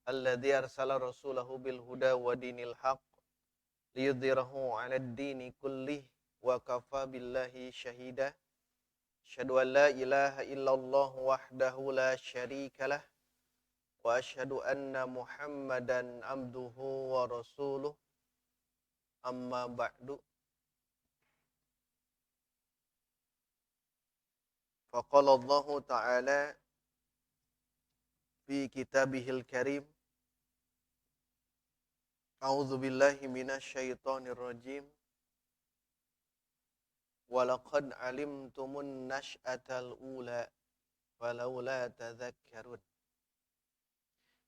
alladzi arsala rasulahu bil huda wa dinil haqq liyudhhirahu 'alad dini kullih wa kafa billahi syahida. Asyhadu an la ilaha illallah wahdahu la syarikalah wa asyhadu anna Muhammadan abduhu wa rasuluh. Amma ba'du. Faqala Allah Ta'ala fi kitabihil karim. A'udzu billahi minasy syaithanir rajim. Walaqad alimtumun nash'atal ula falaula tadhakkarun.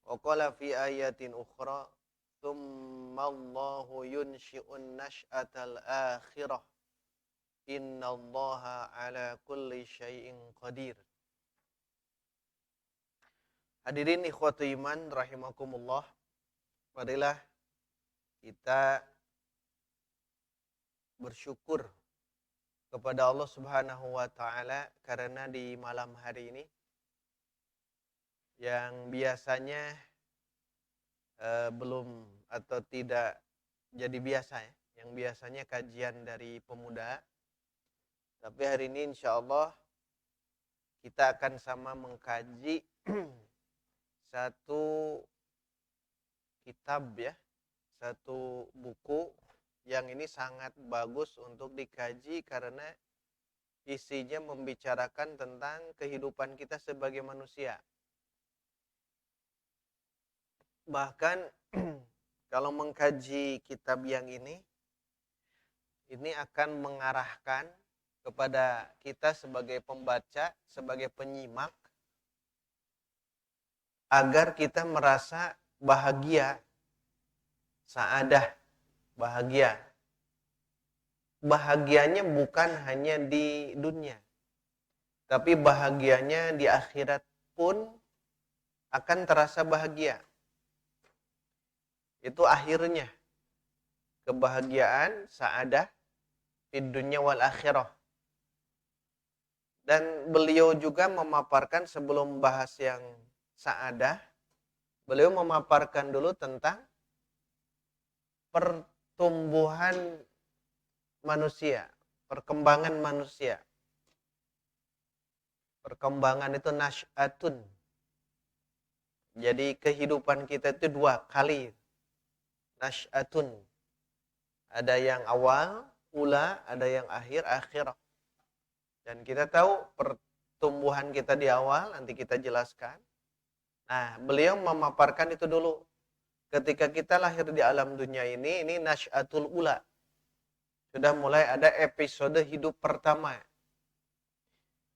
Wa qala fi ayatin ukhra thumma Allahu yunshi'un nash'atal akhirah innallaha ala kulli syai'in qadir. Hadirin ikhwatu iman rahimakumullah, marilah kita bersyukur kepada Allah Subhanahu wa taala karena di malam hari ini yang biasanya belum atau tidak jadi biasa ya, yang biasanya kajian dari pemuda, tapi hari ini insya Allah kita akan sama mengkaji satu kitab ya, satu buku yang ini sangat bagus untuk dikaji karena isinya membicarakan tentang kehidupan kita sebagai manusia. Bahkan kalau mengkaji kitab yang ini akan mengarahkan kepada kita sebagai pembaca, sebagai penyimak, agar kita merasa bahagia, saadah, bahagia. Bahagianya bukan hanya di dunia, tapi bahagianya di akhirat pun akan terasa bahagia. Itu akhirnya kebahagiaan, saadah di dunia wal akhirah. Dan beliau juga memaparkan sebelum bahas yang saadah, beliau memaparkan dulu tentang pertumbuhan manusia, perkembangan manusia. Perkembangan itu nasy'atun. Jadi kehidupan kita itu dua kali. Nasy'atun. Ada yang awal, ula, ada yang akhir, akhirah. Dan kita tahu pertumbuhan kita di awal, nanti kita jelaskan. Nah, beliau memaparkan itu dulu. Ketika kita lahir di alam dunia ini nasy'atul ula. Sudah mulai ada episode hidup pertama.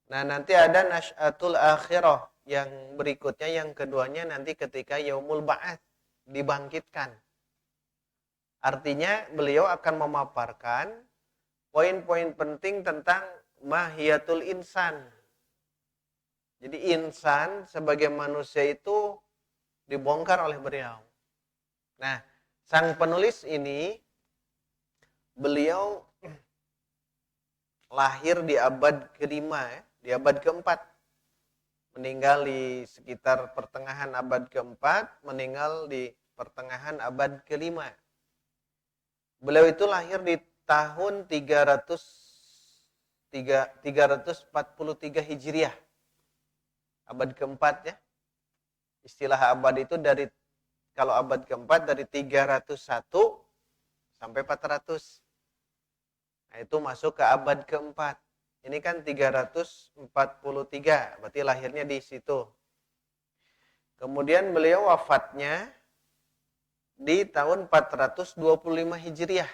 Nah, nanti ada nasy'atul akhirah yang berikutnya, yang keduanya nanti ketika yaumul ba'ats, dibangkitkan. Artinya beliau akan memaparkan poin-poin penting tentang mahiyatul insan. Jadi insan sebagai manusia itu dibongkar oleh beliau. Nah, sang penulis ini, beliau lahir di abad ke-5 ya, di abad ke-4. Meninggal di sekitar pertengahan abad ke-4, meninggal di pertengahan abad ke-5. Beliau itu lahir di tahun 343 Hijriah. Abad ke-4 ya. Istilah abad itu dari, kalau abad ke-4 dari 301 sampai 400. Nah, itu masuk ke abad ke-4. Ini kan 343, berarti lahirnya di situ. Kemudian beliau wafatnya di tahun 425 Hijriah.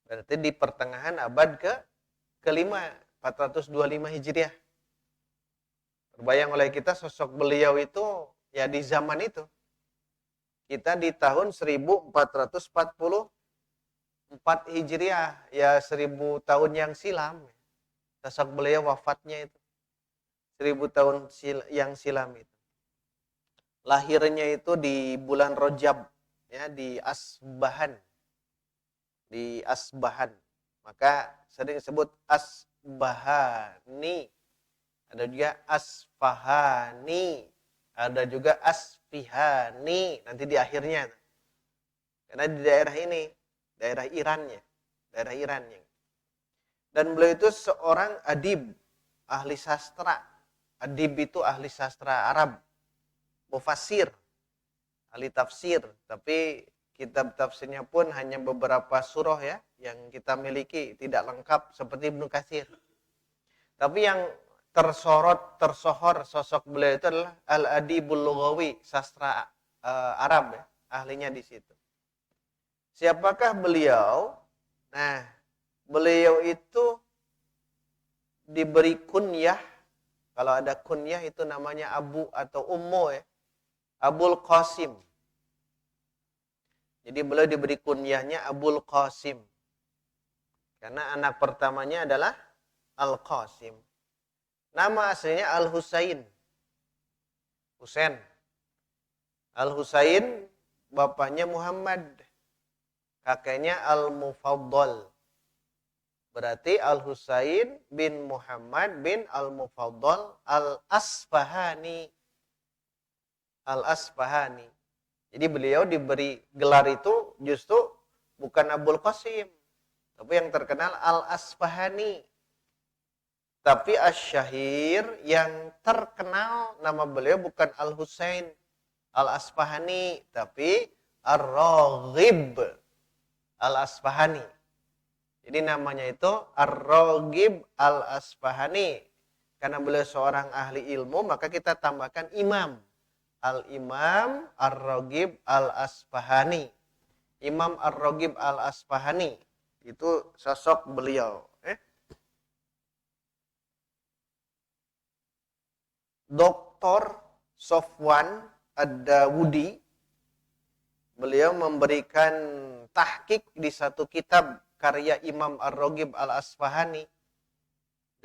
Berarti di pertengahan abad ke-5, 425 Hijriah. Terbayang oleh kita sosok beliau itu ya di zaman itu. Kita di tahun 1444 Hijriah, ya 1000 tahun yang silam. Sosok beliau wafatnya itu 1000 tahun yang silam itu. Lahirnya itu di bulan Rajab, ya, di Asbahan. Di Asbahan. Maka sering disebut Asbahani. Ada juga Asfahani. ada juga Asfihani nanti di akhirnya. Karena di daerah ini, daerah Irannya. Dan beliau itu seorang adib, ahli sastra. Adib itu ahli sastra Arab, mufassir, ahli tafsir. Tapi kitab tafsirnya pun hanya beberapa surah ya yang kita miliki, tidak lengkap seperti Ibnu Katsir. Tapi yang tersohor sosok beliau itu adalah Al-Adibul Lughawi, sastra Arab ya, ahlinya di situ. Siapakah beliau? Nah, beliau itu diberi kunyah. Kalau ada kunyah itu namanya Abu atau Ummu ya. Abul Qasim. Jadi beliau diberi kunyahnya Abul Qasim. Karena anak pertamanya adalah Al-Qasim. Nama aslinya Al-Husain. Husain. Al-Husain bapaknya Muhammad. Kakeknya Al-Mufaddal. Berarti Al-Husain bin Muhammad bin Al-Mufaddal Al-Asfahani. Al-Asfahani. Jadi beliau diberi gelar itu justru bukan Abul Qasim. Tapi yang terkenal Al-Asfahani. Tapi Asy-Syahir yang terkenal nama beliau bukan Al-Husain Al-Asfahani. Tapi Ar-Raghib Al-Asfahani. Jadi namanya itu Ar-Raghib Al-Asfahani. Karena beliau seorang ahli ilmu, maka kita tambahkan imam. Al-Imam Ar-Raghib Al-Asfahani. Imam Ar-Raghib Al-Asfahani. Itu sosok beliau. Dr. Sofwan Ad-Dawudi. Beliau memberikan tahqiq di satu kitab karya Imam Ar-Raghib Al-Asfahani.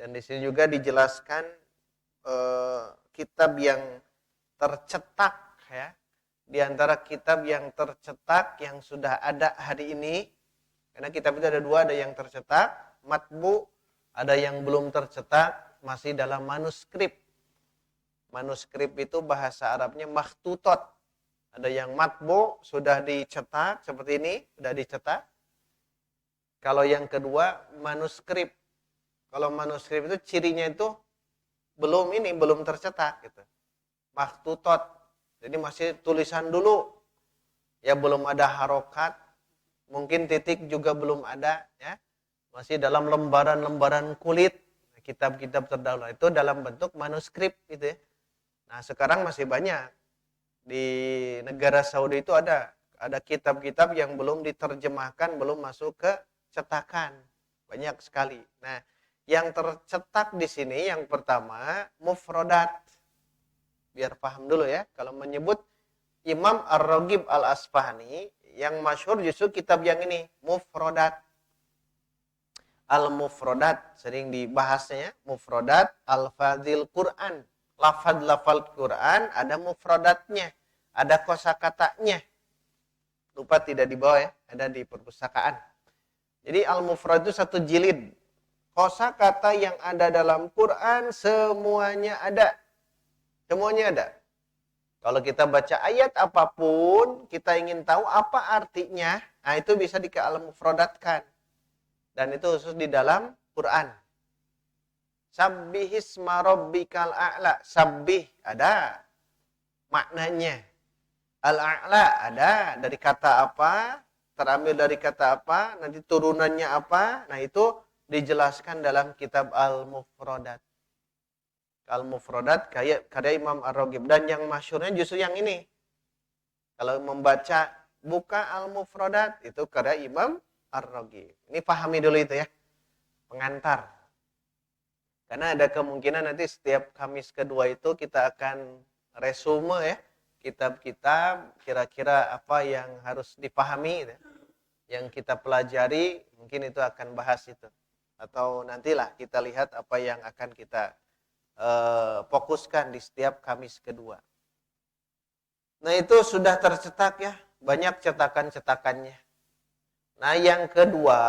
Dan di sini juga dijelaskan kitab yang tercetak ya. Di antara kitab yang tercetak yang sudah ada hari ini. Karena kitab itu ada dua, ada yang tercetak, matbu, ada yang belum tercetak, masih dalam manuskrip. Manuskrip itu bahasa Arabnya makhtutot. Ada yang matbu, sudah dicetak, seperti ini, sudah dicetak. Kalau yang kedua, manuskrip. Kalau manuskrip itu cirinya itu belum tercetak. Gitu. Makhtutot. Jadi masih tulisan dulu. Ya belum ada harokat. Mungkin titik juga belum ada. Ya. Masih dalam lembaran-lembaran kulit. Kitab-kitab terdahulu itu dalam bentuk manuskrip. Gitu ya. Nah sekarang masih banyak. Di negara Saudi itu ada kitab-kitab yang belum diterjemahkan, belum masuk ke cetakan. Banyak sekali. Nah, yang tercetak di sini yang pertama mufradat. Biar paham dulu ya. Kalau menyebut Imam Ar-Raghib Al-Asfahani, yang masyhur justru kitab yang ini, mufradat. Al-Mufradat sering dibahasnya, mufradat al-fadhil Quran. Lafaz-lafaz Quran ada mufradatnya, ada kosakatanya. Lupa tidak dibawa ya, ada di perpustakaan. Jadi al-mufrad itu satu jilid. Kosakata yang ada dalam Quran semuanya ada. Semuanya ada. Kalau kita baca ayat apapun, kita ingin tahu apa artinya, nah itu bisa al-mufradatkan. Dan itu khusus di dalam Quran. Sabbihisma rabbikal a'la. Sabbih ada maknanya. Al-a'la ada dari kata apa, terambil dari kata apa, nanti turunannya apa. Nah itu dijelaskan dalam kitab Al-Mufradat. Al-Mufradat karya Imam Ar-Raghib. Dan yang masyhurnya justru yang ini. Kalau membaca buka Al-Mufradat itu karya Imam Ar-Raghib. Ini pahami dulu itu ya. Pengantar. Karena ada kemungkinan nanti setiap Kamis kedua itu kita akan resume ya. Kitab-kitab kira-kira apa yang harus dipahami. Ya. Yang kita pelajari mungkin itu akan bahas itu. Atau nantilah kita lihat apa yang akan kita fokuskan di setiap Kamis kedua. Nah itu sudah tercetak ya. Banyak cetakan-cetakannya. Nah yang kedua,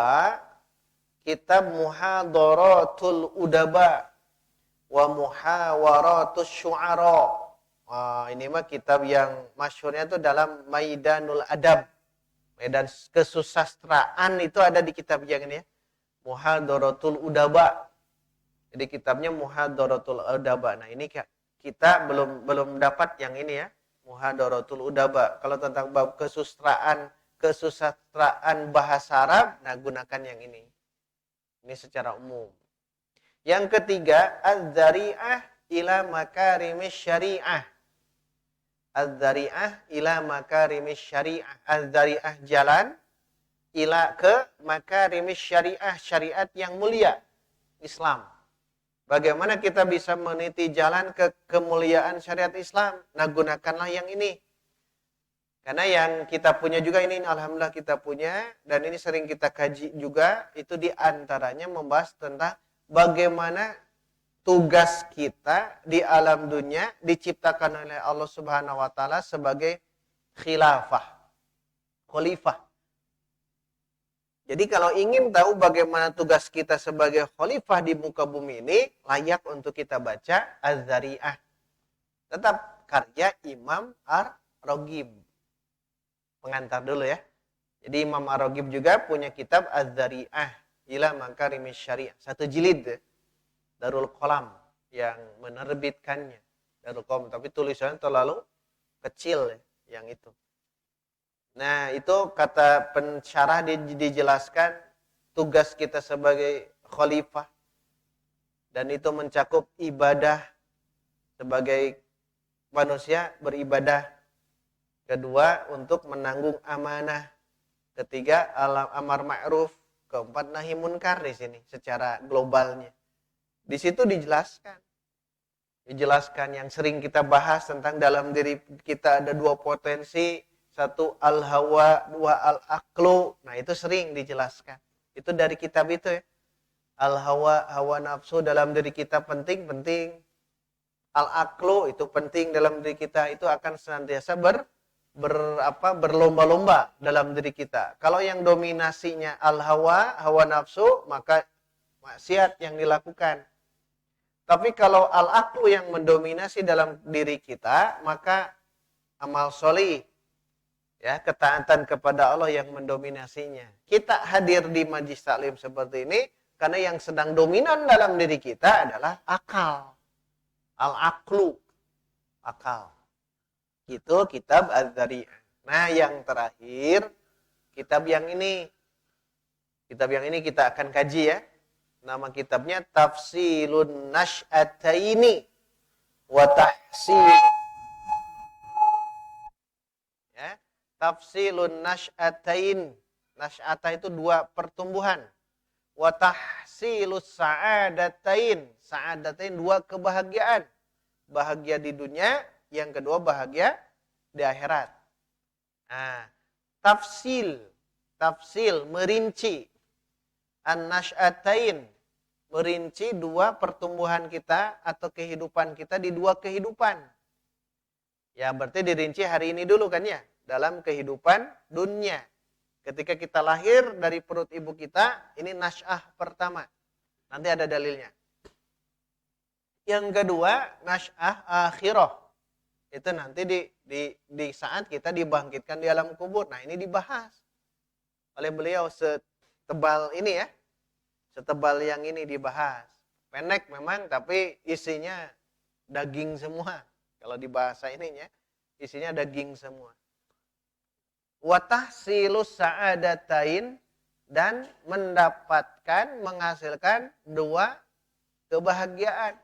kitab Muhadharatul Udaba wa Muhawaratus Syu'ara. Ini mah kitab yang masyhurnya itu dalam Maidanul Adab. Medan kesusastraan itu ada di kitab yang ini ya. Muhadharatul Udaba. Jadi kitabnya Muhadharatul Udaba. Nah, ini kita belum dapat yang ini ya. Muhadharatul Udaba. Kalau tentang bab kesusastraan bahasa Arab, nah gunakan yang ini. Ini secara umum. Yang ketiga, az-zari'ah ila makarimis syari'ah. Az-zari'ah ila makarimis syari'ah. Az-zari'ah jalan ila ke makarimis syari'ah, syariat yang mulia, Islam. Bagaimana kita bisa meniti jalan ke kemuliaan syariat Islam? Nah, gunakanlah yang ini. Karena yang kita punya juga ini, alhamdulillah kita punya, dan ini sering kita kaji juga, itu diantaranya membahas tentang bagaimana tugas kita di alam dunia diciptakan oleh Allah Subhanahu wa taala sebagai khalifah. Jadi kalau ingin tahu bagaimana tugas kita sebagai khalifah di muka bumi ini, layak untuk kita baca Az-Zari'ah. Tetap karya Imam Ar-Raghib. Pengantar dulu ya. Jadi Imam Ar-Raghib juga punya kitab Az-Zari'ah ila makarimis syariah. 1 jilid. Darul Qalam yang menerbitkannya. Darul Qalam, tapi tulisannya terlalu kecil ya, yang itu. Nah, itu kata pensyarah dijelaskan tugas kita sebagai khalifah. Dan itu mencakup ibadah sebagai manusia beribadah. Kedua, untuk menanggung amanah. Ketiga, amar ma'ruf. Keempat, nahi munkar di sini secara globalnya. Di situ dijelaskan yang sering kita bahas tentang dalam diri kita ada 2 potensi, 1 al-hawa, 2 al-aqlu. Nah, itu sering dijelaskan. Itu dari kitab itu ya. Al-hawa, hawa nafsu dalam diri kita penting. Al-aqlu itu penting dalam diri kita, itu akan senantiasa berlomba-lomba dalam diri kita. Kalau yang dominasinya al-hawa, hawa nafsu, maka maksiat yang dilakukan. Tapi kalau al-aqlu yang mendominasi dalam diri kita, maka amal sholih, ya, ketaatan kepada Allah yang mendominasinya. Kita hadir di majlis taklim seperti ini karena yang sedang dominan dalam diri kita adalah akal. Al-aqlu, akal. Itu kitab Az-Zari'ah. Nah, yang terakhir kitab yang ini. Kitab yang ini kita akan kaji ya. Nama kitabnya Tafsilun Nash'ataini wa Tahsil. Ya, Tafsilun Nash'atain. Nash'ata itu 2 pertumbuhan. Wa tahsilus sa'adatain. Sa'adatain 2 kebahagiaan. Bahagia di dunia, yang kedua bahagia di akhirat. Nah, tafsil merinci. An-nash'atain merinci 2 pertumbuhan kita atau kehidupan kita di 2 kehidupan. Ya, berarti dirinci hari ini dulu kan ya, dalam kehidupan dunia. Ketika kita lahir dari perut ibu kita, ini nasy'ah pertama. Nanti ada dalilnya. Yang kedua, nasy'ah akhirah. Itu nanti di saat kita dibangkitkan di alam kubur. Nah, ini dibahas oleh beliau setebal ini ya. Setebal yang ini dibahas. Pendek memang, tapi isinya daging semua. Kalau di bahasa ininya, isinya daging semua. Wa tahsilus sa'adatain, dan mendapatkan, menghasilkan 2 kebahagiaan.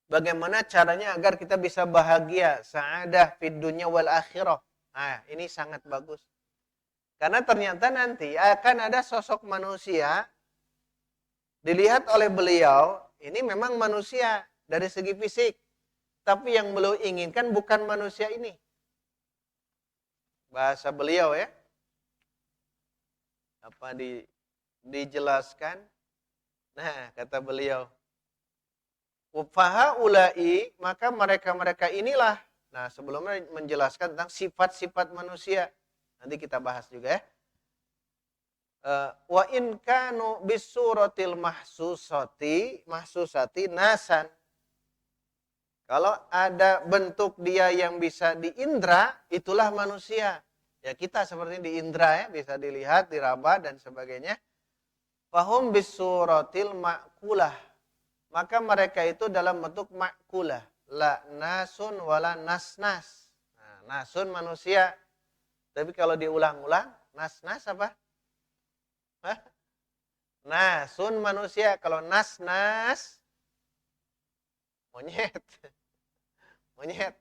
Bagaimana caranya agar kita bisa bahagia, sa'adah fid dunya wal akhirah. Nah, ini sangat bagus. Karena ternyata nanti akan ada sosok manusia dilihat oleh beliau, ini memang manusia dari segi fisik. Tapi yang beliau inginkan bukan manusia ini. Bahasa beliau ya. Apa dijelaskan? Nah, kata beliau, fahaulai, maka mereka-mereka inilah. Nah, sebelumnya menjelaskan tentang sifat-sifat manusia. Nanti kita bahas juga ya. Wa in kanu bisuratil mahsusati nasan. Kalau ada bentuk dia yang bisa diindra, itulah manusia. Ya kita seperti diindra ya, bisa dilihat, diraba dan sebagainya. Fahum bisuratil ma'kulah. Maka mereka itu dalam bentuk ma'kulah. La nasun wala nasnas. Nah, nasun manusia. Tapi kalau diulang-ulang, nas-nas apa? Hah? Nasun manusia. Kalau nas-nas, monyet. Monyet.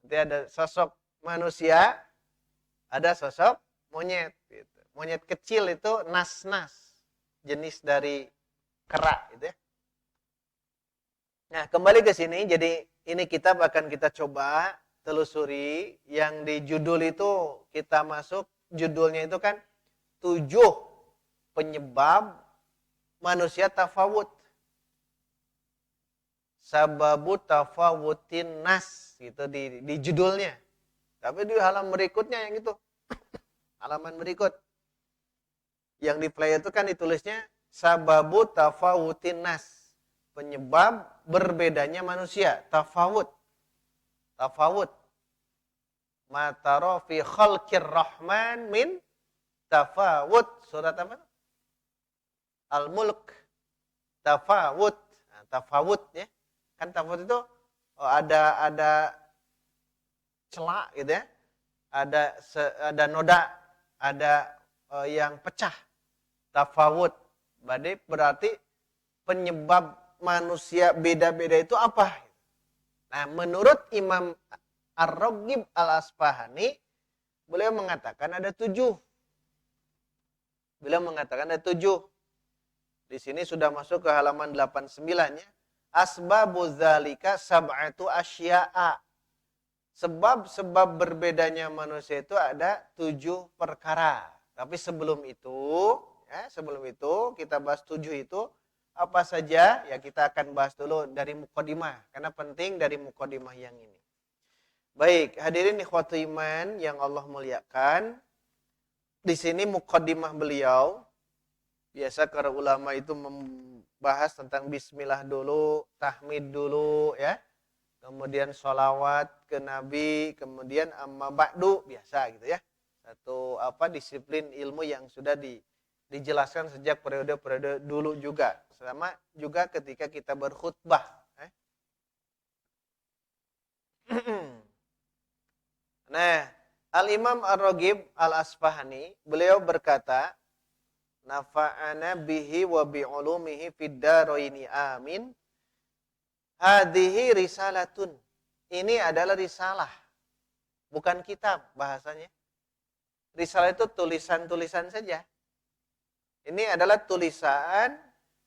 Nanti ada sosok manusia, ada sosok monyet. Gitu. Monyet kecil itu nas-nas. Jenis dari kera. Gitu ya. Nah, kembali ke sini. Jadi ini kitab akan kita coba telusuri. Yang di judul itu kita masuk. Judulnya itu kan 7 penyebab manusia tafawut. Sababu tafawutin nas. Gitu di judulnya. Tapi di halaman berikutnya yang itu. Halaman berikut. Yang di play itu kan ditulisnya sababu tafawutin nas. Penyebab berbedanya manusia. Tafawut. Tafawut. Mataro fi khalqir rahman min tafawut. Surat apa? Al-Mulk. Tafawut. Nah, tafawut ya. Kan tafawut itu ada celak gitu ya. Ada noda. Ada yang pecah. Tafawut. Berarti penyebab manusia beda-beda itu apa? Nah, menurut Imam Ar-Raghib Al-Asfahani, beliau mengatakan ada 7. Beliau mengatakan ada 7. Di sini sudah masuk ke halaman 89 ya. Asbabu dzalika sab'atu asya'a. Sebab-sebab berbedanya manusia itu ada 7 perkara. Tapi sebelum itu kita bahas 7 itu apa saja, ya kita akan bahas dulu dari mukadimah. Karena penting dari mukadimah yang ini. Baik, hadirin ikhwatu iman yang Allah muliakan. Di sini mukadimah beliau, biasa para ulama itu membahas tentang bismillah dulu, tahmid dulu ya. Kemudian sholawat ke Nabi, kemudian amma ba'du, biasa gitu ya. Satu disiplin ilmu yang sudah dijelaskan sejak periode-periode dulu juga. Sama juga ketika kita berkhutbah. Nah, Al-Imam Ar-Raghib Al-Asfahani, beliau berkata, nafa'ana bihi wa bi'ulumihi fid daraini amin. Hadhihi risalatun. Ini adalah risalah. Bukan kitab bahasanya. Risalah itu tulisan-tulisan saja. Ini adalah tulisan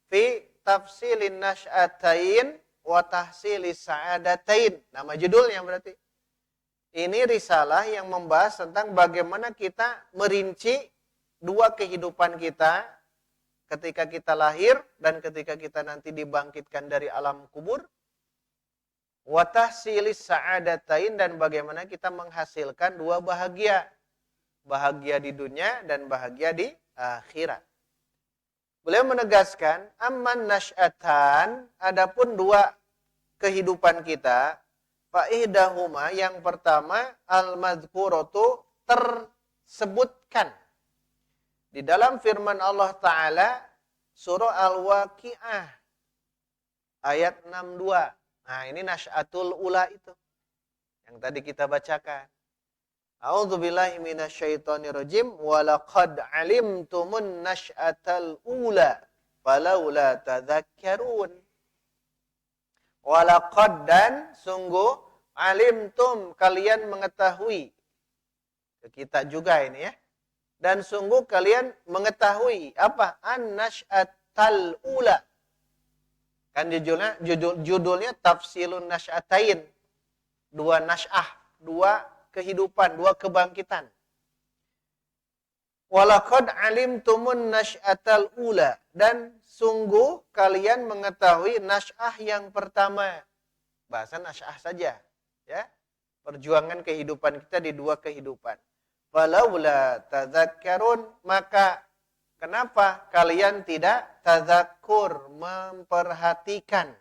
fi tafsilin nasy'atain wa tahsilis sa'adatain. Nama judulnya berarti. Ini risalah yang membahas tentang bagaimana kita merinci 2 kehidupan kita ketika kita lahir dan ketika kita nanti dibangkitkan dari alam kubur. Wa tahsilis sa'adatain, dan bagaimana kita menghasilkan 2 bahagia. Bahagia di dunia dan bahagia di akhirat. Beliau menegaskan, amman nasy'atan, adapun 2 kehidupan kita, fa'ihdahuma, yang pertama al-madhkuratu, tersebutkan di dalam firman Allah Ta'ala surah Al-Waqi'ah ayat 62. Nah, ini nasy'atul ula itu yang tadi kita bacakan. A'udzubillahi minasyaitonirrajim. Walaqad alimtumun nasy'atal ula falaula tadzakkarun. Walaqad, dan sungguh, alimtum, kalian mengetahui. Kita juga ini ya. Dan sungguh kalian mengetahui apa? An-nasy'atal ula. Kan judulnya tafsilun nasy'atain. 2 nasy'ah, 2 kehidupan, 2 kebangkitan. Walaqad alimtumun nasy'atal ula, dan sungguh kalian mengetahui nasy'ah yang pertama. Bahasa nasy'ah saja, ya. Perjuangan kehidupan kita di 2 kehidupan. Falaula tadzakkarun, maka kenapa kalian tidak tadzakkur, memperhatikan?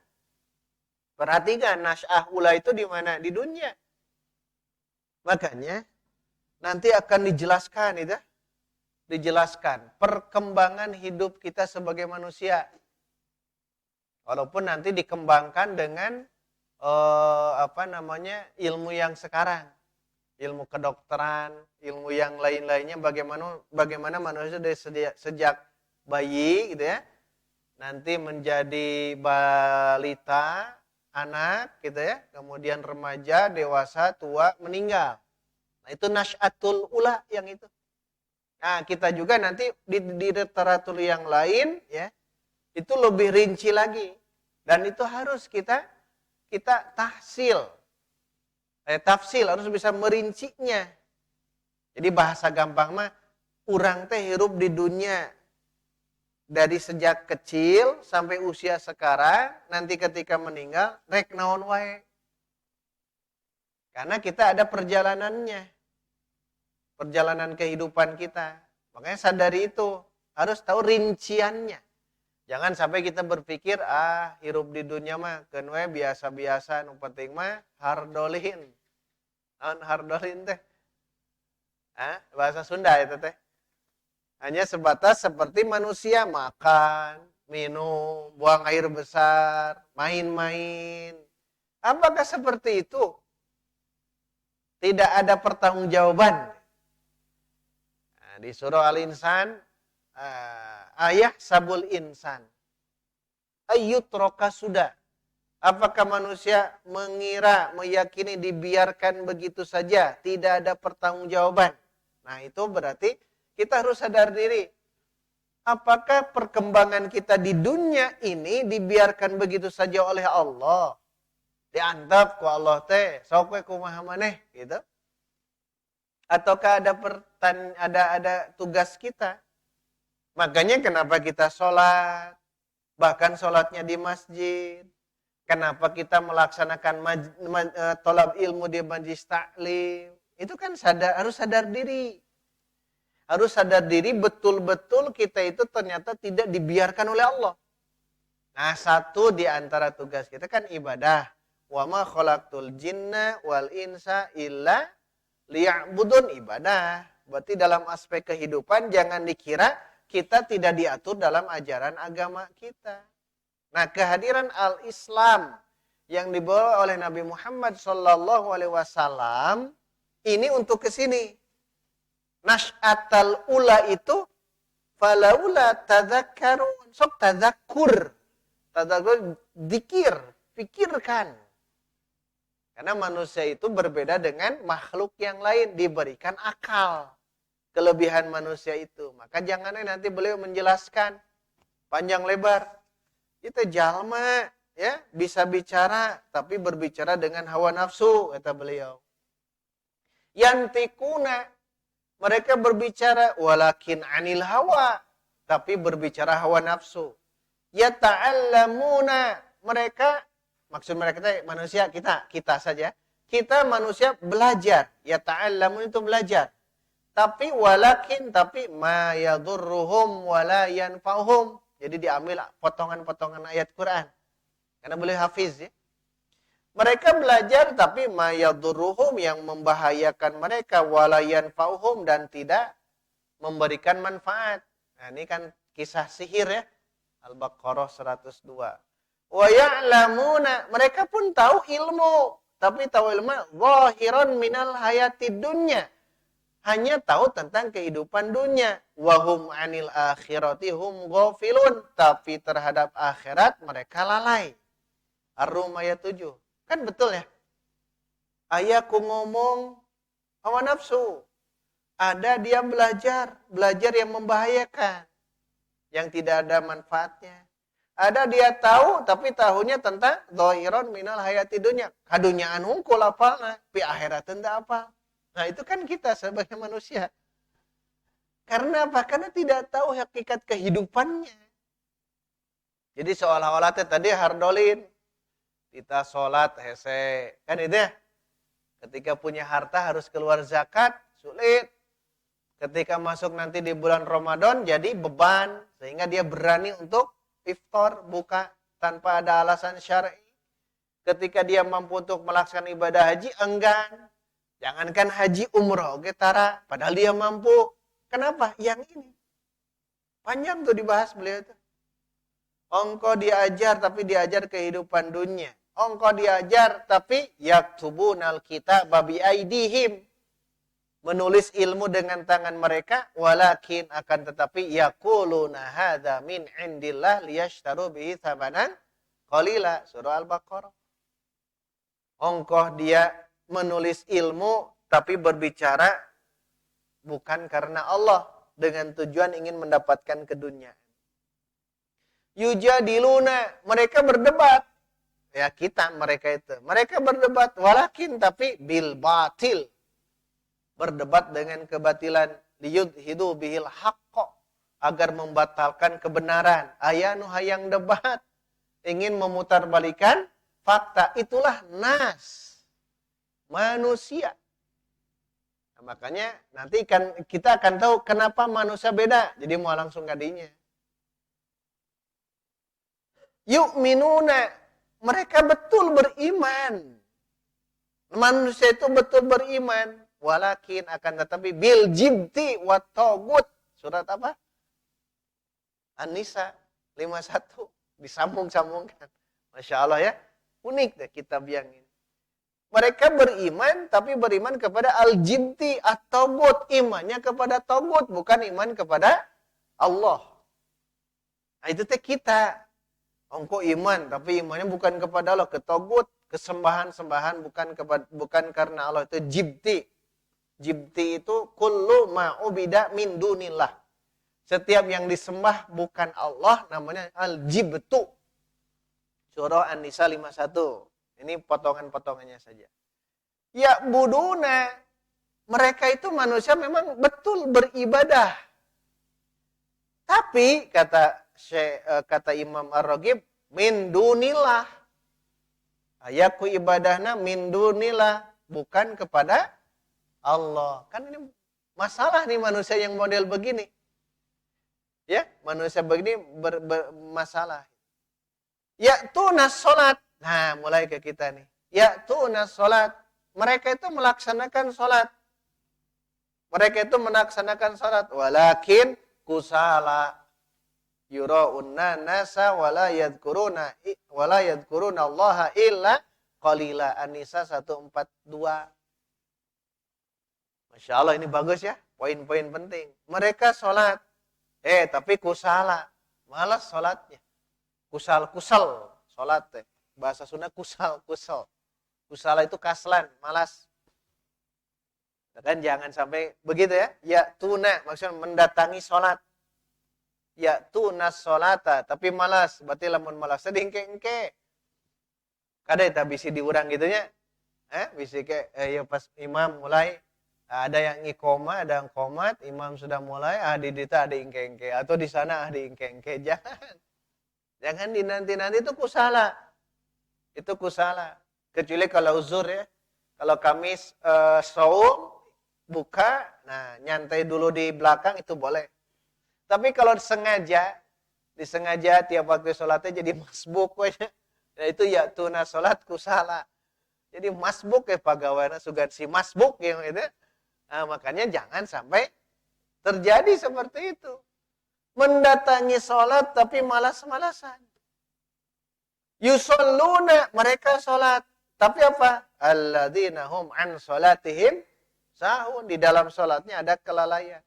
Perhatikan, nasy'ah ula itu di mana? Di dunia. Makanya nanti akan dijelaskan itu, dijelaskan perkembangan hidup kita sebagai manusia. Walaupun nanti dikembangkan dengan ilmu yang sekarang, ilmu kedokteran, ilmu yang lain-lainnya, bagaimana manusia dari sejak bayi gitu ya, nanti menjadi balita, anak gitu ya, kemudian remaja, dewasa, tua, meninggal. Nah, itu nasy'atul ula yang itu. Nah, kita juga nanti di literatur yang lain ya, itu lebih rinci lagi. Dan itu harus kita tafsil, harus bisa merincinya. Jadi bahasa gampang mah, urang teh hirup di dunia dari sejak kecil sampai usia sekarang, nanti ketika meninggal, rek naon wae. Karena kita ada perjalanannya, perjalanan kehidupan kita. Makanya sadari itu, harus tahu rinciannya. Jangan sampai kita berpikir, hirup di dunia mah keun we biasa-biasa, nu penting mah hardolin. Naon hardolin teh? Bahasa Sunda itu teh. Hanya sebatas seperti manusia, makan, minum, buang air besar, main-main. Apakah seperti itu? Tidak ada pertanggungjawaban. Nah, di surah Al-Insan, ayah sabul insan ayyutroka sudah. Apakah manusia mengira, meyakini dibiarkan begitu saja, tidak ada pertanggungjawaban? Nah, itu berarti kita harus sadar diri. Apakah perkembangan kita di dunia ini dibiarkan begitu saja oleh Allah? Diantap ku Allah teh, sok we kumaha maneh gitu. Ataukah ada tugas kita? Makanya kenapa kita sholat, bahkan sholatnya di masjid. Kenapa kita melaksanakan tolab ilmu di majlis taklim. Itu kan harus sadar diri. Harus sadar diri betul-betul kita itu ternyata tidak dibiarkan oleh Allah. Nah, satu di antara tugas kita kan ibadah. Wa ma khalaqtul jinna wal insa illa liya'budun, ibadah. Berarti dalam aspek kehidupan jangan dikira kita tidak diatur dalam ajaran agama kita. Nah, kehadiran al-Islam yang dibawa oleh Nabi Muhammad SAW ini untuk ke sini. Nasy'atal ula itu falaula tadzakkarun, sok tadzakkur. Tadzakkur zikir, pikirkan. Karena manusia itu berbeda dengan makhluk yang lain, diberikan akal. Kelebihan manusia itu. Maka janganlah nanti beliau menjelaskan panjang lebar. Itu jalma ya, bisa bicara tapi berbicara dengan hawa nafsu, kata beliau. Yantikuna, mereka berbicara walakin anil hawa, tapi berbicara hawa nafsu. Yata'allamuna, mereka, maksud mereka manusia, kita saja. Kita manusia belajar. Yata'allamun itu belajar. Tapi ma yadurruhum wala yanfa'uhum. Jadi diambil potongan-potongan ayat Quran. Karena beliau hafiz ya. Mereka belajar tapi ma yadurruhum, yang membahayakan mereka, wala yanfa'uhum, dan tidak memberikan manfaat. Nah, ini kan kisah sihir ya. Al-Baqarah 102. Wa ya'lamuna, mereka pun tahu ilmu, tapi tahu ilmu zahiran minal hayatid dunya. Hanya tahu tentang kehidupan dunia. Wahum anil akhirati hum ghafilun, tapi terhadap akhirat mereka lalai. Ar-Rum ayat 7. Kan betul ya? Ayahku ngomong hawa nafsu. Ada dia belajar yang membahayakan, yang tidak ada manfaatnya. Ada dia tahu, tapi tahunya tentang dhahiran minal hayati dunya. Kadunyaan hungkul apalna, pi akhirat tenda apa. Nah, itu kan kita sebagai manusia. Karena apa? Karena tidak tahu hakikat kehidupannya. Jadi seolah-olah tadi hardolin. Kita sholat, hese. Kan itu ya? Ketika punya harta harus keluar zakat, sulit. Ketika masuk nanti di bulan Ramadan, jadi beban. Sehingga dia berani untuk iftar, buka, tanpa ada alasan syar'i. ketika dia mampu untuk melaksanakan ibadah haji, enggan. Jangankan haji umroh, getara, padahal dia mampu. Kenapa? Yang ini. Panjang tuh dibahas beliau itu. Engkau diajar tapi diajar kehidupan dunia. Engkau diajar tapi yaktubunal kitaba bi aidihim. Menulis ilmu dengan tangan mereka, walakin akan tetapi yaquluna hadza min indillah liyashtaru bihi tsamanan qalila. Surah Al-Baqarah. Engkau dia menulis ilmu tapi berbicara bukan karena Allah dengan tujuan ingin mendapatkan keduniaan. Yujadiluna, mereka berdebat. Ya kita mereka itu. Mereka berdebat walakin tapi bil batil. Berdebat dengan kebatilan, liyudhidu bihil haqqo, agar membatalkan kebenaran. Ayanu hayang debat, ingin memutarbalikan fakta. Itulah nas, manusia. Nah, makanya nanti kita akan tahu kenapa manusia beda. Jadi mau langsung kadinya. Yu'minuna, mereka betul beriman. Manusia itu betul beriman. Walakin akan tetapi bil jibti wa tagut. Surat apa? An-Nisa 51. Disambung-sambungkan. Masya Allah ya. Unik deh kitab yang ini. Mereka beriman, tapi beriman kepada al-jibti at-tagut. Imannya kepada tagut, bukan iman kepada Allah. Nah, itu teh kita. Engkau iman, tapi imannya bukan kepada Allah. Ke tagut, kesembahan-sembahan bukan karena Allah. Itu jibti. Jibti itu kullu ma'ubida min dunillah. Setiap yang disembah bukan Allah namanya al-jibtu. Surah An-Nisa 51. Ini potongan-potongannya saja. Ya buduna, mereka itu manusia memang betul beribadah. Tapi kata Imam Ar-Raghib, min dunillah. Ayaku ibadahna min dunillah, bukan kepada Allah. Kan ini masalah nih manusia yang model begini. Ya, manusia begini bermasalah. Ya'tunas sholat. Nah, mulai ke kita nih. Ya'tunas sholat. Mereka itu melaksanakan sholat. Mereka itu melaksanakan sholat. Walakin kusala. Yura'unna nasa wala yadkuruna allaha illa qalila. An-Nisa 142. Masya Allah ini bagus ya. Poin-poin penting. Mereka sholat. Tapi kusala. Malas sholatnya. Kusal. Sholat teh. Bahasa Sunda kusal. Kusala itu kaslan. Malas. Kan jangan sampai begitu ya. Ya tuna. Maksudnya mendatangi sholat. Ya tunas sholata. Tapi malas. Berarti lamun malas. Sedingke-engke. Kada itu bisi diurang gitunya. Bisi ke. Ya pas imam mulai. Ada yang iqomah, ada yang qomat, imam sudah mulai, di dita ada ingke-ingke. Atau di sana ada ingke-ingke. Jangan dinanti-nanti itu kusala. Itu kusala. Kecuali kalau uzur ya. Kalau Kamis saum, buka, nah nyantai dulu di belakang itu boleh. Tapi kalau disengaja tiap waktu sholatnya jadi masbuk. Nah itu ya tuna sholat kusala. Jadi masbuk ya pegawainya sugan si masbuk yang itu. Nah, makanya jangan sampai terjadi seperti itu. Mendatangi sholat tapi malas-malasan. Yusalluna, mereka sholat. Tapi apa? Alladzina hum an sholatihim sahun. Di dalam sholatnya ada kelalaian.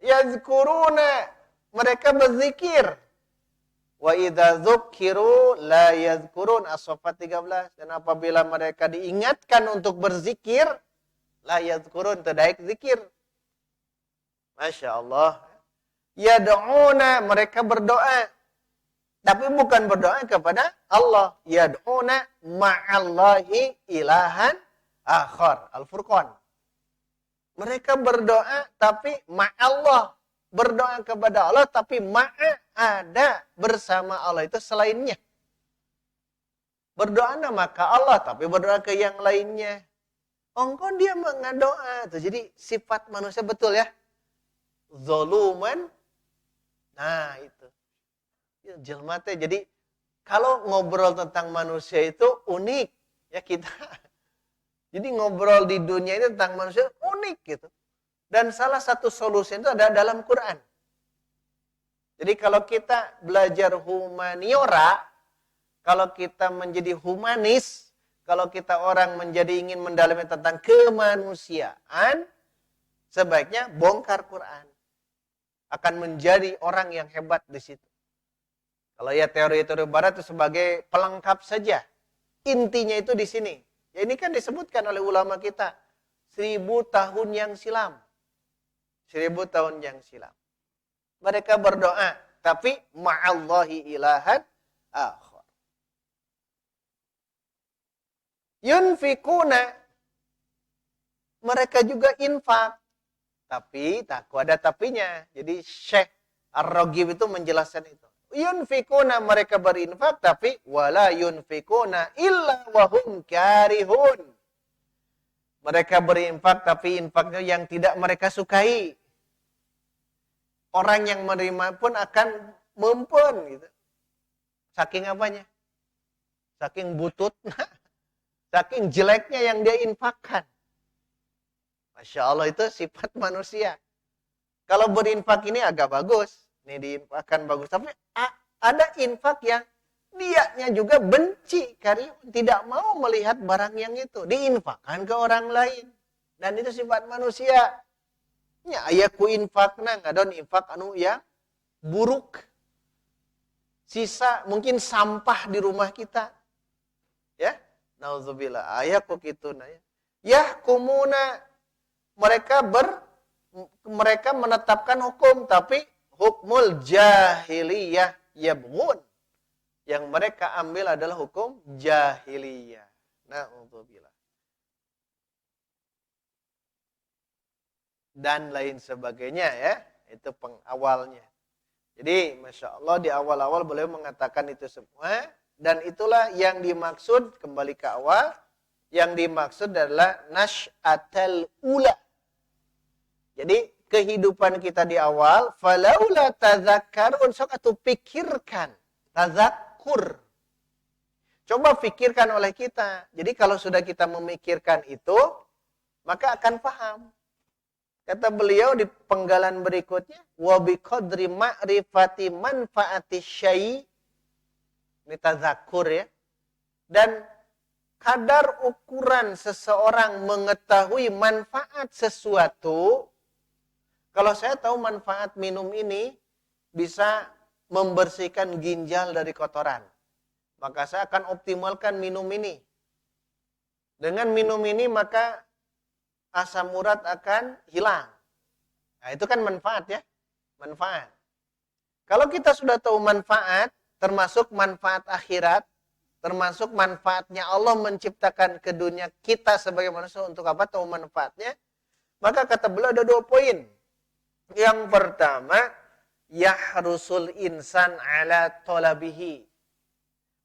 Yazkuruna, mereka berzikir. Wa idza dzukkiru la yazkurun. As-Saffat 13. Dan apabila mereka diingatkan untuk berzikir, la yadhkurun, terdaik zikir. Masya Allah. Yad'una, mereka berdoa. Tapi bukan berdoa kepada Allah. Yad'una ma'allahi ilahan akhar. Al-Furqan. Mereka berdoa tapi ma'allah. Berdoa kepada Allah tapi ada bersama Allah itu selainnya. Berdoa nama ke Allah tapi berdoa ke yang lainnya. Engkau dia mengadoa. Jadi sifat manusia betul ya. Zoluman. Nah itu. Jelma teh jadi Kalau ngobrol tentang manusia itu unik. Ya kita. Jadi ngobrol di dunia ini tentang manusia unik gitu. Dan salah satu solusi itu ada dalam Quran. Jadi kalau kita belajar humaniora, kalau kita menjadi humanis, kalau kita orang menjadi ingin mendalami tentang kemanusiaan, sebaiknya bongkar Quran. Akan menjadi orang yang hebat di situ. Kalau ya teori-teori barat itu sebagai pelengkap saja. Intinya itu di sini. Ya ini kan disebutkan oleh ulama kita. 1000 tahun yang silam. 1000 tahun yang silam. Mereka berdoa. Tapi ma'allahi ilahan akhar. Yunfikuna. Mereka juga infak. Tapi, takut ada tapinya. Jadi Syekh Ar-Raghib itu menjelaskan itu. Yunfikuna mereka berinfak tapi wala yunfikuna illa wahum karihun. Mereka berinfak tapi infaknya yang tidak mereka sukai. Orang yang menerima pun akan mempun gitu. Saking apanya? Saking butut, saking jeleknya yang dia infakkan. Masya Allah itu sifat manusia. Kalau berinfak ini agak bagus. Ini diinfakkan bagus. Tapi ada infak yang dianya juga benci. Karena tidak mau melihat barang yang itu. Diinfakkan ke orang lain. Dan itu sifat manusia. Ya, ayaku infakna. Ngadon infak anu yang buruk. Sisa mungkin sampah di rumah kita. Ya. Nauzubillah. Ayaku gitu. Yahkumuna. Mereka menetapkan hukum. Tapi hukmul jahiliyah yabghun. Yang mereka ambil adalah hukum jahiliyah. Na'udzubillah. Dan lain sebagainya ya. Itu pengawalnya. Jadi Masya Allah di awal-awal beliau mengatakan itu semua. Dan itulah yang dimaksud, kembali ke awal. Yang dimaksud adalah nash'atal ula. Jadi kehidupan kita di awal, falaula tazakkarun, sok atuh pikirkan, tazakkur. Coba pikirkan oleh kita. Jadi kalau sudah kita memikirkan itu, maka akan paham. Kata beliau di penggalan berikutnya, wa biqadri ma'rifati manfaati syai', ini tazakkur ya. Dan kadar ukuran seseorang mengetahui manfaat sesuatu. Kalau saya tahu manfaat minum ini bisa membersihkan ginjal dari kotoran. Maka saya akan optimalkan minum ini. Dengan minum ini maka asam urat akan hilang. Nah itu kan manfaat ya. Manfaat. Kalau kita sudah tahu manfaat, termasuk manfaat akhirat, termasuk manfaatnya Allah menciptakan ke dunia kita sebagai manusia untuk apa? Tahu manfaatnya. Maka kata beliau ada 2 poin. Yang pertama, yahrusul insan ala talabihi.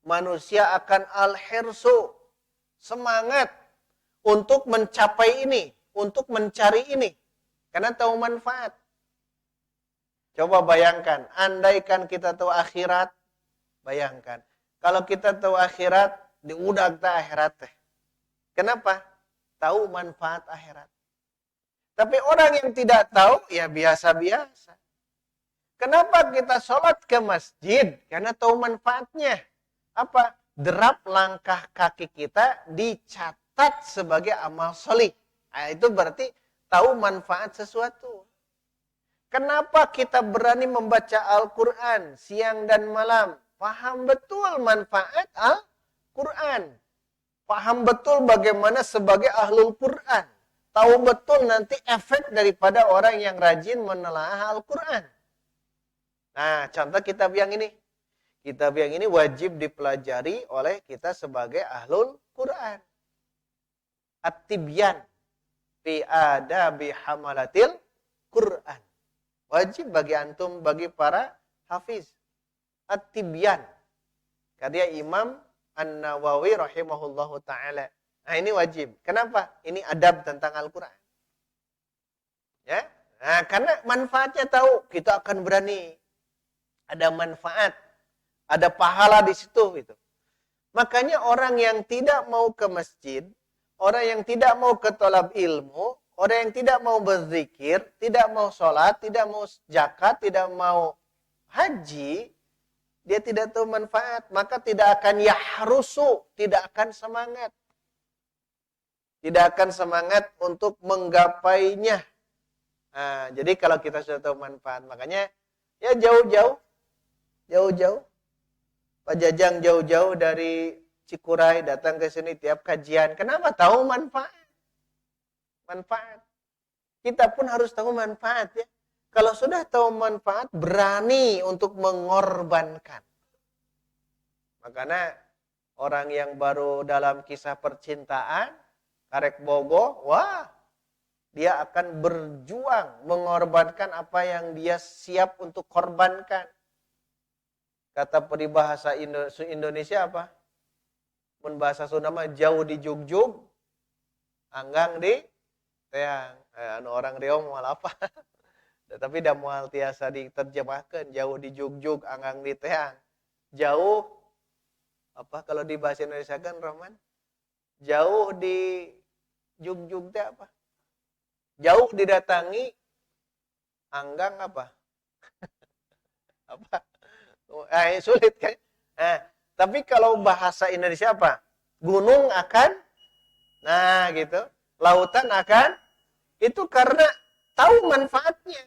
Manusia akan al-hirsu, semangat untuk mencapai ini, untuk mencari ini. Karena tahu manfaat. Coba bayangkan, andaikan kita tahu akhirat, bayangkan. Kalau kita tahu akhirat, diudag ta akhirat teh. Kenapa? Tahu manfaat akhirat. Tapi orang yang tidak tahu, ya biasa-biasa. Kenapa kita sholat ke masjid? Karena tahu manfaatnya. Apa? Derap langkah kaki kita dicatat sebagai amal sholih. Nah, itu berarti tahu manfaat sesuatu. Kenapa kita berani membaca Al-Quran siang dan malam? Paham betul manfaat Al-Quran. Paham betul bagaimana sebagai ahlul Quran. Tahu betul nanti efek daripada orang yang rajin menelaah Al-Quran. Nah, contoh kitab yang ini. Kitab yang ini wajib dipelajari oleh kita sebagai ahlul Quran. At-Tibyan fi adabi hamalatil Quran. Wajib bagi antum, bagi para hafiz. At-Tibyan. Karya Imam An-Nawawi rahimahullahu ta'ala. Nah ini wajib. Kenapa? Ini adab tentang Al-Quran. Ya, nah, karena manfaatnya tahu. Kita akan berani. Ada manfaat. Ada pahala di situ gitu. Makanya orang yang tidak mau ke masjid, orang yang tidak mau ke tolab ilmu, orang yang tidak mau berzikir, tidak mau sholat, tidak mau zakat, tidak mau haji, dia tidak tahu manfaat, maka tidak akan yahrusu, tidak akan semangat. Tidak akan semangat untuk menggapainya. Nah, jadi kalau kita sudah tahu manfaat, makanya ya jauh-jauh. Pak Jajang jauh-jauh dari Cikuray datang ke sini tiap kajian. Kenapa? Tahu manfaat. Manfaat. Kita pun harus tahu manfaat ya. Kalau sudah tahu manfaat, berani untuk mengorbankan. Makanya orang yang baru dalam kisah percintaan, karek bogo, wah, dia akan berjuang mengorbankan apa yang dia siap untuk korbankan. Kata peribahasa Indonesia apa? Mun bahasa Sunda mah jauh di jugjug, anggang di teang. Anu orang Riau moal apa? Tapi dah moal tiasa diterjemahkan jauh di jugjug, anggang di teang. Jauh apa kalau di bahasa Indonesia kan Roman? Jauh di jugjug teh apa? Jauh didatangi, anggang apa? Apa? Sulit kan? Tapi kalau bahasa Indonesia apa? Gunung akan, nah gitu. Lautan akan, itu karena tahu manfaatnya.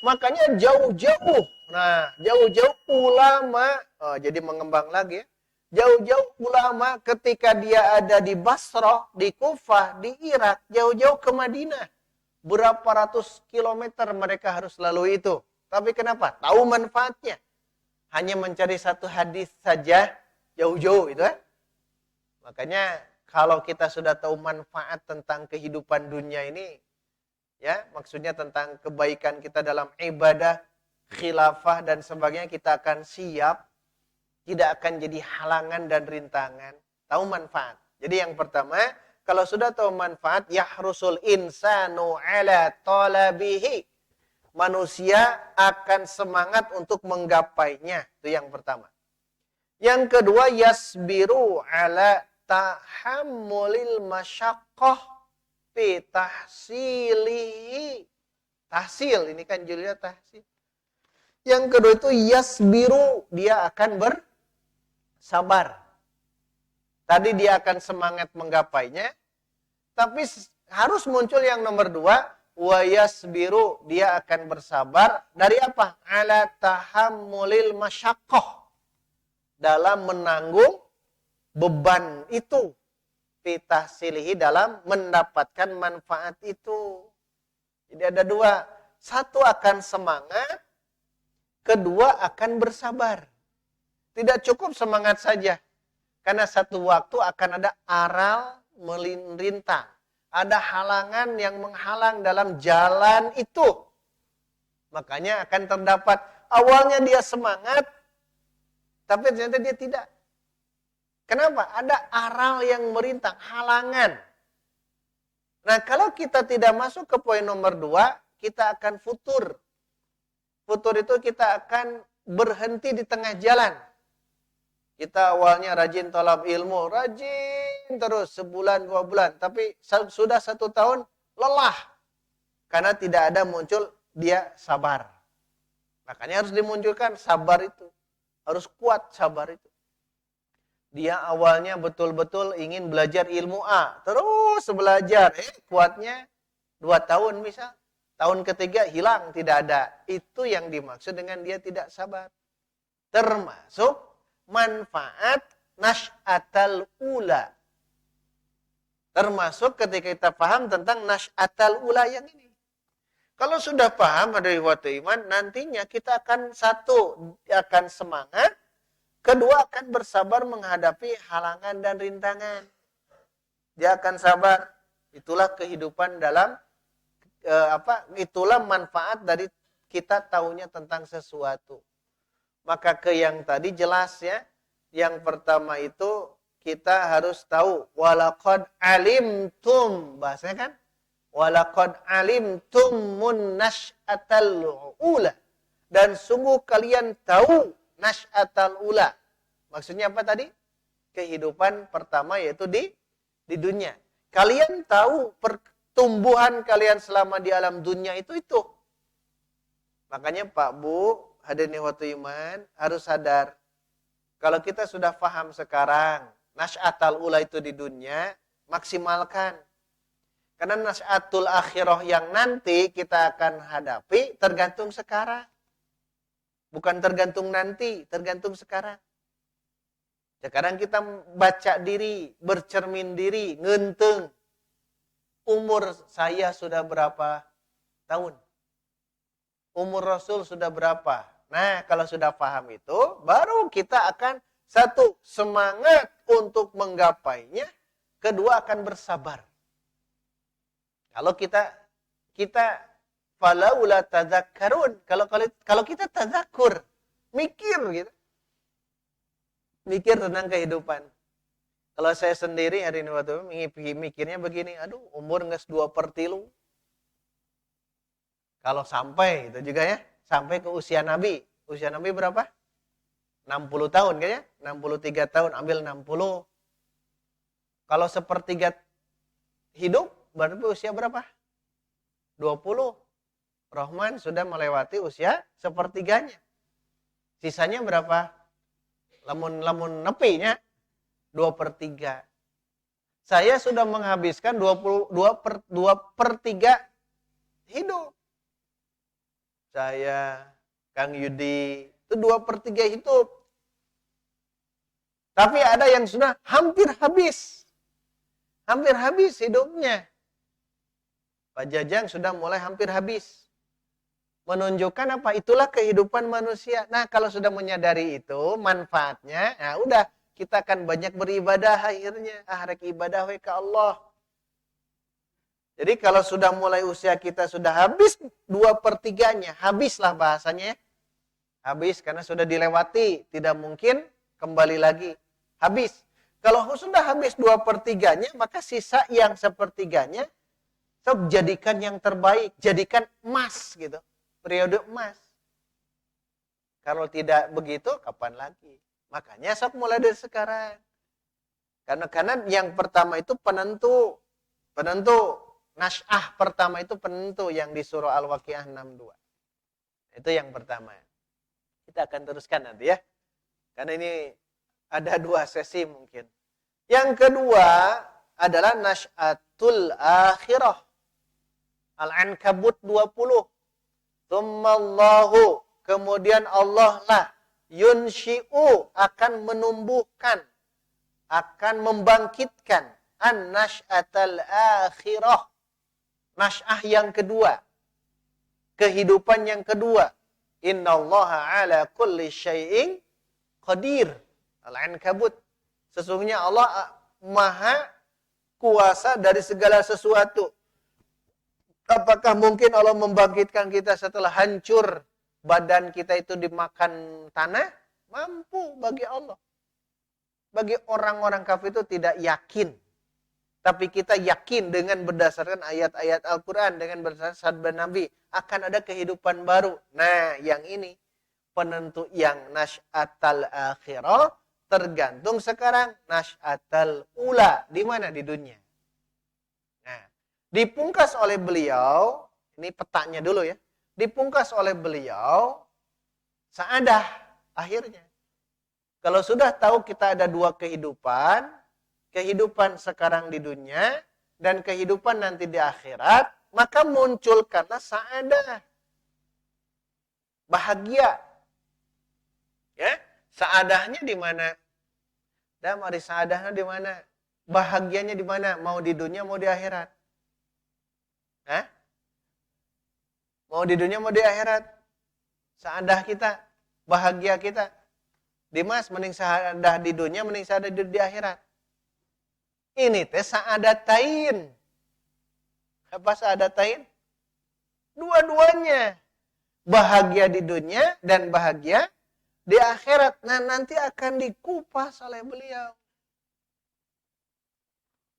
Makanya jauh-jauh. Nah, jauh-jauh ulama, jadi mengembang lagi ya. Jauh-jauh ulama ketika dia ada di Basrah, di Kufah, di Irak, jauh-jauh ke Madinah. Berapa ratus kilometer mereka harus lalui itu. Tapi kenapa? Tahu manfaatnya. Hanya mencari satu hadis saja, jauh-jauh itu kan. Makanya kalau kita sudah tahu manfaat tentang kehidupan dunia ini, ya maksudnya tentang kebaikan kita dalam ibadah, khilafah dan sebagainya, kita akan siap, tidak akan jadi halangan dan rintangan. Tahu manfaat. Jadi yang pertama, kalau sudah tahu manfaat, yahrusul insanu ala talabihi. Manusia akan semangat untuk menggapainya. Itu yang pertama. Yang kedua, yasbiru ala tahammulil masyaqqah fi tahsilihi. Tahsil, ini kan judulnya tahsil. Yang kedua itu yasbiru, dia akan bersabar. Tadi dia akan semangat menggapainya, tapi harus muncul yang nomor dua, wa yasbiru, dia akan bersabar dari apa? Ala tahammulil masyaqqah, dalam menanggung beban itu, fitahsilihi, dalam mendapatkan manfaat itu. Jadi ada dua, satu akan semangat, kedua akan bersabar. Tidak cukup semangat saja, karena satu waktu akan ada aral melintang. Ada halangan yang menghalang dalam jalan itu. Makanya akan terdapat, awalnya dia semangat, tapi ternyata dia tidak. Kenapa? Ada aral yang merintang, halangan. Nah, kalau kita tidak masuk ke poin nomor 2, kita akan futur. Futur itu kita akan berhenti di tengah jalan. Kita awalnya rajin tolab ilmu, rajin terus sebulan, 2 bulan. Tapi sudah 1 tahun lelah. Karena tidak ada muncul dia sabar. Makanya harus dimunculkan sabar itu. Harus kuat sabar itu. Dia awalnya betul-betul ingin belajar ilmu A. Terus belajar. Kuatnya 2 tahun misal. Tahun ketiga hilang, tidak ada. Itu yang dimaksud dengan dia tidak sabar. Termasuk manfaat nasy'atal ula. Termasuk ketika kita paham tentang nasy'atal ula yang ini. Kalau sudah paham ada ikhwatul iman, nantinya kita akan satu, akan semangat, kedua akan bersabar menghadapi halangan dan rintangan. Dia akan sabar. Itulah kehidupan dalam itulah manfaat dari kita tahunya tentang sesuatu. Maka ke yang tadi jelas ya. Yang pertama itu kita harus tahu walaqad alimtum, bahasanya kan? Walaqad alimtum munnash'atal ula. Dan sungguh kalian tahu Nash'atal ula. Maksudnya apa tadi? Kehidupan pertama yaitu di dunia. Kalian tahu pertumbuhan kalian selama di alam dunia itu. Makanya Pak Bu, hadirin ikhwatul iman, harus sadar. Kalau kita sudah paham sekarang, Nash'atal ula itu di dunia, maksimalkan. Karena Nash'atul akhirah yang nanti kita akan hadapi tergantung sekarang. Bukan tergantung nanti, tergantung sekarang. Sekarang kita baca diri, bercermin diri, ngenteng. Umur saya sudah berapa tahun? Umur Rasul sudah berapa? Nah, kalau sudah paham itu, baru kita akan satu, semangat untuk menggapainya. Kedua, akan bersabar. Kalau kita falaula tadzakkarun. Kalau kita tadzakur, mikir gitu. Mikir tentang kehidupan. Kalau saya sendiri hari ini waktu mikirnya begini, aduh umur nges 2/3. Kalau sampai itu juga ya, sampai ke usia Nabi. Usia Nabi berapa? 60 tahun kayaknya, 63 tahun, ambil 60. Kalau sepertiga hidup, berarti usia berapa? 20. Rahman sudah melewati usia sepertiganya. Sisanya berapa? Lamun nepinya 2/3. Saya sudah menghabiskan 2/3 hidup. Saya, Kang Yudi, itu 2/3 hidup. Tapi ada yang sudah hampir habis. Hampir habis hidupnya. Pak Jajang sudah mulai hampir habis. Menunjukkan apa? Itulah kehidupan manusia. Nah, kalau sudah menyadari itu, manfaatnya, nah udah, kita akan banyak beribadah akhirnya. Rek ibadah we ka Allah. Jadi kalau sudah mulai usia kita sudah habis 2/3-nya, habislah bahasanya. Habis karena sudah dilewati, tidak mungkin kembali lagi. Habis. Kalau sudah habis 2/3-nya, maka sisa yang sepertiganya, so, jadikan yang terbaik, jadikan emas gitu. Periode emas. Kalau tidak begitu, kapan lagi? Makanya sok mulai dari sekarang. Karena yang pertama itu penentu. Nash'ah pertama itu penentu yang di surah Al-Waqiah 62. Itu yang pertama. Kita akan teruskan nanti ya. Karena ini ada 2 sesi mungkin. Yang kedua adalah Nash'atul akhirah. Al-Ankabut 20. Tsummallahu, kemudian Allah lah yunshi'u, akan menumbuhkan, akan membangkitkan an-nash'atal akhirah. Nash'ah yang kedua. Kehidupan yang kedua. Innallaha ala kulli syai'in qadir. Al-Ankabut. Sesungguhnya Allah maha kuasa dari segala sesuatu. Apakah mungkin Allah membangkitkan kita setelah hancur badan kita itu dimakan tanah? Mampu bagi Allah. Bagi orang-orang kafir itu tidak yakin. Tapi kita yakin dengan berdasarkan ayat-ayat Al-Quran, dengan berdasarkan sabda Nabi, akan ada kehidupan baru. Nah, yang ini, penentu yang Nash'atal akhirah, tergantung sekarang Nash'atal ula. Di mana? Di dunia. Nah, dipungkas oleh beliau, ini petanya dulu ya, dipungkas oleh beliau, sa'adah akhirnya. Kalau sudah tahu kita ada 2 kehidupan, kehidupan sekarang di dunia, dan kehidupan nanti di akhirat, maka munculkanlah sa'adah. Bahagia. Ya, sa'adahnya di mana? Dan mari sa'adahnya di mana? Bahagianya di mana? Mau di dunia, mau di akhirat? Hah? Mau di dunia, mau di akhirat? Sa'adah kita, bahagia kita. Dimas, mending sa'adah di dunia, mending sa'adah di akhirat. Ini teh sa'adatain. Apa sa'adatain? Dua-duanya. Bahagia di dunia dan bahagia di akhirat. Nah, nanti akan dikupas oleh beliau.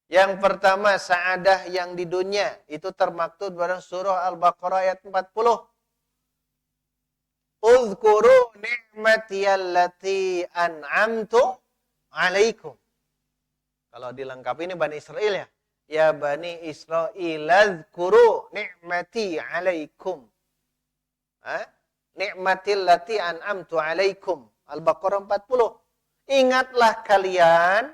Yang pertama, sa'adah yang di dunia. Itu termaktub dalam surah Al-Baqarah ayat 40. Uzkuru ni'matiyallati an'amtu alaikum. Kalau dilengkapi ini Bani Israel ya. Ya Bani Israel, azkuru ni'mati alaikum. Ni'matillati an'amtu alaikum. Al-Baqarah 40. Ingatlah kalian,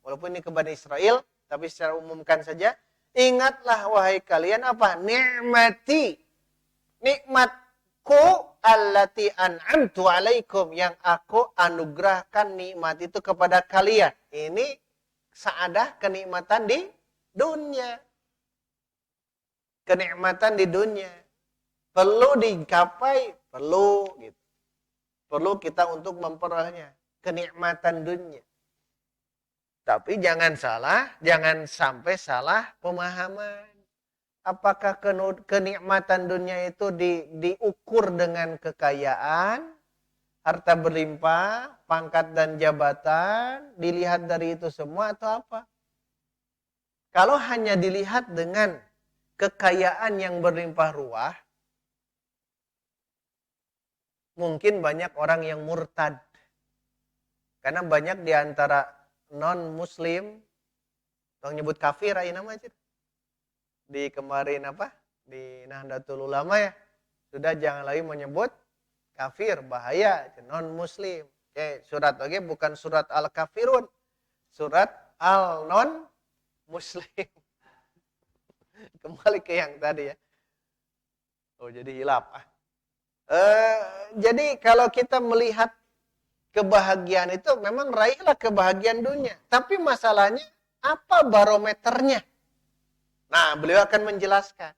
walaupun ini ke Bani Israel, tapi secara umumkan saja, ingatlah wahai kalian apa? Ni'mati. Nikmatku allati an'amtu alaikum, yang aku anugerahkan nikmat itu kepada kalian. Ini saadah, kenikmatan di dunia. Kenikmatan di dunia. Perlu digapai, perlu gitu. Perlu kita untuk memperolehnya. Kenikmatan dunia. Tapi jangan salah, jangan sampai salah pemahaman. Apakah kenikmatan dunia itu diukur dengan kekayaan, harta berlimpah, pangkat dan jabatan, dilihat dari itu semua atau apa? Kalau hanya dilihat dengan kekayaan yang berlimpah ruah, mungkin banyak orang yang murtad. Karena banyak di antara non-muslim, orang nyebut kafir, aja nama aja. Di kemarin apa? Di Nahdlatul Ulama ya. Sudah jangan lagi menyebut kafir, bahaya, non-muslim. Surat lagi bukan surat Al-Kafirun. Surat Al-Non-Muslim. Kembali ke yang tadi ya. Oh jadi hilap. Jadi kalau kita melihat kebahagiaan itu memang raihlah kebahagiaan dunia. Tapi masalahnya apa barometernya? Nah, beliau akan menjelaskan.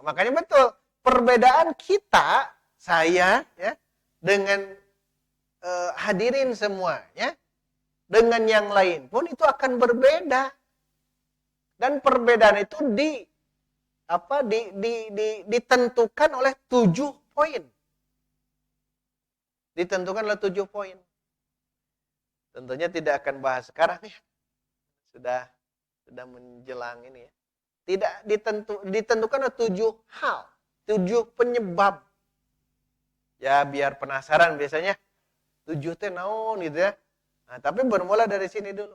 Makanya betul, perbedaan kita, saya ya, dengan hadirin semua ya, dengan yang lain pun itu akan berbeda. Dan perbedaan itu ditentukan oleh 7 poin. Ditentukan oleh 7 poin. Tentunya tidak akan bahas sekarang ya. Sudah menjelang ini ya. Tidak ditentukan oleh 7 hal, 7 penyebab. Ya biar penasaran biasanya 7 teh naon gitu ya. Nah, tapi bermula dari sini dulu.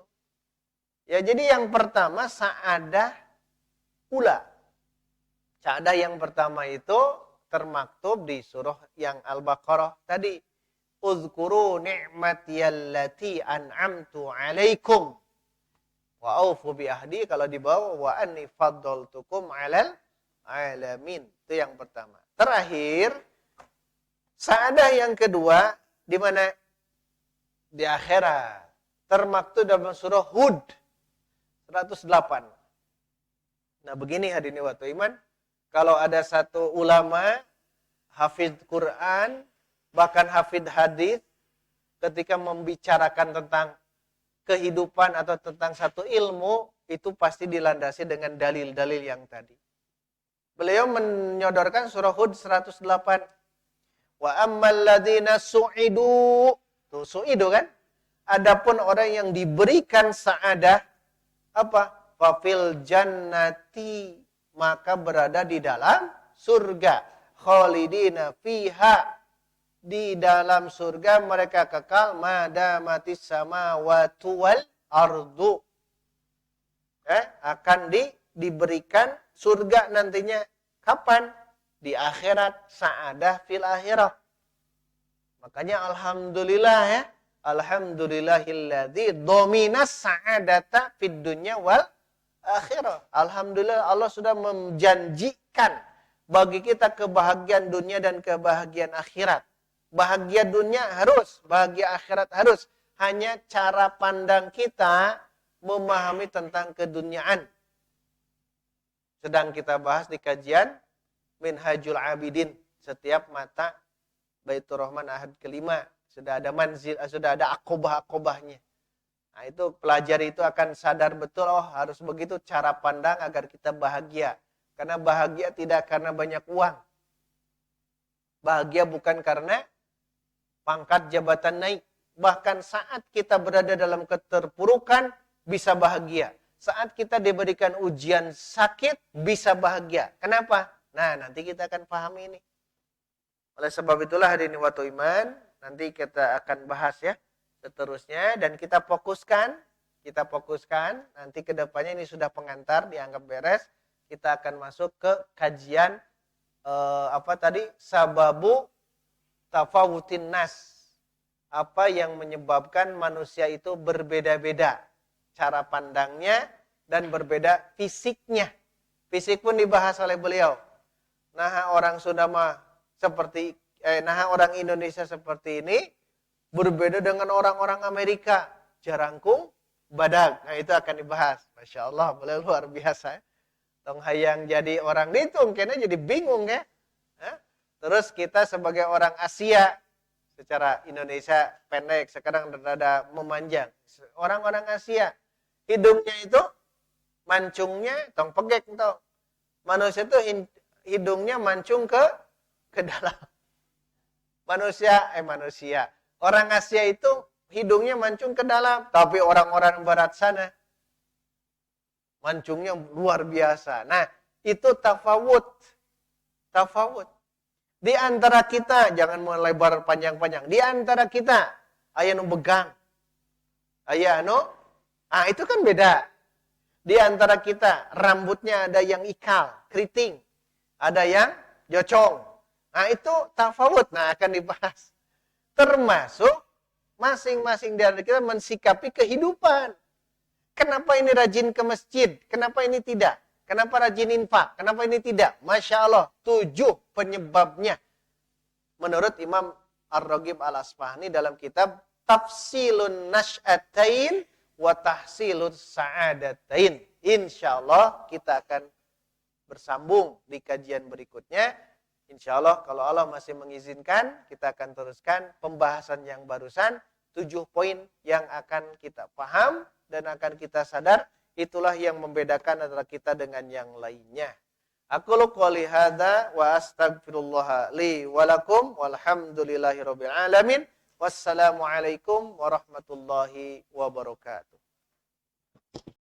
Ya jadi yang pertama sa'adah ula. Sa'adah yang pertama itu termaktub di surah yang Al-Baqarah tadi. Uzkuru ni'matiyallati an'amtu alaikum. Wa aufu bi ahdi, kalau dibawa wa anni faddaltukum 'alal alamin. Itu yang pertama. Terakhir, sa'adah yang kedua di mana? Di akhirat. Termaktub dalam surah Hud 108. Nah, begini hadirin wa iman, kalau ada satu ulama hafiz Quran, bahkan hafiz hadis, ketika membicarakan tentang kehidupan atau tentang satu ilmu, itu pasti dilandasi dengan dalil-dalil yang tadi. Beliau menyodorkan surah Hud 108. Wa ammal ladzina su'idu. Tuh su'idu kan? Adapun orang yang diberikan sa'adah apa? Fafil jannati, maka berada di dalam surga. Khalidina fiha, di dalam surga mereka kekal madamatis samawati wal ardu. Akan diberikan surga nantinya kapan? Di akhirat, sa'adah fil akhirah. Makanya alhamdulillah ya, alhamdulillahilladzi dominas sa'adata fid dunya wal akhirah. Alhamdulillah Allah sudah menjanjikan bagi kita kebahagiaan dunia dan kebahagiaan akhirat. Bahagia dunia harus, bahagia akhirat harus. Hanya cara pandang kita memahami tentang keduniaan. Sedang kita bahas di kajian Minhajul Abidin. Setiap mata Baitur Rahman ahad kelima. Sudah ada manzil, sudah ada akobah-akobahnya. Nah itu pelajari itu akan sadar betul, oh harus begitu cara pandang agar kita bahagia. Karena bahagia tidak karena banyak uang. Bahagia bukan karena pangkat jabatan naik. Bahkan saat kita berada dalam keterpurukan, bisa bahagia. Saat kita diberikan ujian sakit, bisa bahagia. Kenapa? Nah, nanti kita akan pahami ini. Oleh sebab itulah hadirin wa iman, nanti kita akan bahas ya seterusnya dan kita fokuskan nanti ke depannya ini sudah pengantar dianggap beres, kita akan masuk ke kajian sababu tafawutin nas. Apa yang menyebabkan manusia itu berbeda-beda cara pandangnya dan berbeda fisiknya. Fisik pun dibahas oleh beliau. Nah, orang Sunda mah orang Indonesia seperti ini berbeda dengan orang-orang Amerika, jarangkung, badak. Nah, itu akan dibahas. Masya Allah, beliau luar biasa. Tong hayang jadi orang ditung, kayaknya jadi bingung ya. Terus kita sebagai orang Asia, secara Indonesia pendek, sekarang rada memanjang. Orang-orang Asia, hidungnya itu, mancungnya, tong pegek tong. Manusia itu hidungnya mancung ke dalam. Manusia. Orang Asia itu hidungnya mancung ke dalam. Tapi orang-orang barat sana, mancungnya luar biasa. Nah, itu tafawut. Di antara kita, jangan melebar panjang-panjang. Di antara kita, aya nu begang. Itu kan beda. Di antara kita, rambutnya ada yang ikal, keriting. Ada yang jocong. Nah, itu tafawut. Nah, akan dibahas. Termasuk masing-masing dari kita mensikapi kehidupan. Kenapa ini rajin ke masjid? Kenapa ini tidak? Kenapa rajin infak? Kenapa ini tidak? Masya Allah, 7 penyebabnya. Menurut Imam Ar-Raghib Al-Asfahani dalam kitab Tafsilun Nash'atain wa Tahsilun Sa'adatain. Insya Allah kita akan bersambung di kajian berikutnya. Insya Allah kalau Allah masih mengizinkan, kita akan teruskan pembahasan yang barusan. 7 poin yang akan kita paham dan akan kita sadar. Itulah yang membedakan antara kita dengan yang lainnya. Aqulu qouli hadza wa astaghfirullah li wa lakum walhamdulillahirabbil alamin. Wassalamualaikum warahmatullahi wabarakatuh.